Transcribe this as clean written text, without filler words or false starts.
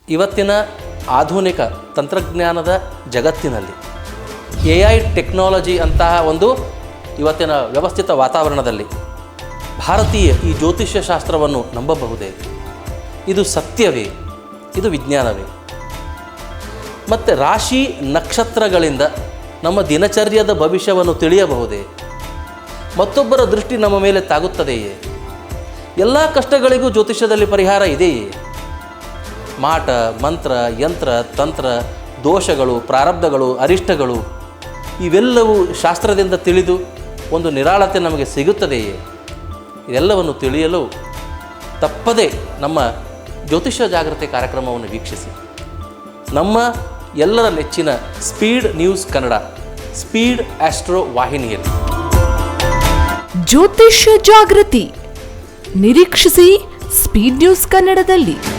ಇವತ್ತಿನ ಆಧುನಿಕ ತಂತ್ರಜ್ಞಾನದ ಜಗತ್ತಿನಲ್ಲಿ AI ಟೆಕ್ನಾಲಜಿ ಅಂತಹ ಒಂದು ಇವತ್ತಿನ ವ್ಯವಸ್ಥಿತ ವಾತಾವರಣದಲ್ಲಿ ಭಾರತೀಯ ಈ ಜ್ಯೋತಿಷ್ಯ ಶಾಸ್ತ್ರವನ್ನು ನಂಬಬಹುದೇ? ಇದು ಸತ್ಯವೇ? ಇದು ವಿಜ್ಞಾನವೇ? ಮತ್ತು ರಾಶಿ ನಕ್ಷತ್ರಗಳಿಂದ ನಮ್ಮ ದಿನಚರ್ಯದ ಭವಿಷ್ಯವನ್ನು ತಿಳಿಯಬಹುದೇ? ಮತ್ತೊಬ್ಬರ ದೃಷ್ಟಿ ನಮ್ಮ ಮೇಲೆ ತಾಗುತ್ತದೆಯೇ? ಎಲ್ಲ ಕಷ್ಟಗಳಿಗೂ ಜ್ಯೋತಿಷ್ಯದಲ್ಲಿ ಪರಿಹಾರ ಇದೆಯೇ? ಮಾಟ, ಮಂತ್ರ, ಯಂತ್ರ, ತಂತ್ರ, ದೋಷಗಳು, ಪ್ರಾರಬ್ಧಗಳು, ಅರಿಷ್ಟಗಳು ಇವೆಲ್ಲವೂ ಶಾಸ್ತ್ರದಿಂದ ತಿಳಿದು ಒಂದು ನಿರಾಳತೆ ನಮಗೆ ಸಿಗುತ್ತದೆಯೇ? ಇದೆಲ್ಲವನ್ನು ತಿಳಿಯಲು ತಪ್ಪದೇ ನಮ್ಮ ಜ್ಯೋತಿಷ್ಯ ಜಾಗೃತಿ ಕಾರ್ಯಕ್ರಮವನ್ನು ವೀಕ್ಷಿಸಿ. ನಮ್ಮ ಎಲ್ಲರ ನೆಚ್ಚಿನ speed news Kannada, speed astro ವಾಹಿನಿಯಲ್ಲಿ ಜ್ಯೋತಿಷ್ಯ ಜಾಗೃತಿ ನಿರೀಕ್ಷಿಸಿ ಸ್ಪೀಡ್ ನ್ಯೂಸ್ ಕನ್ನಡದಲ್ಲಿ.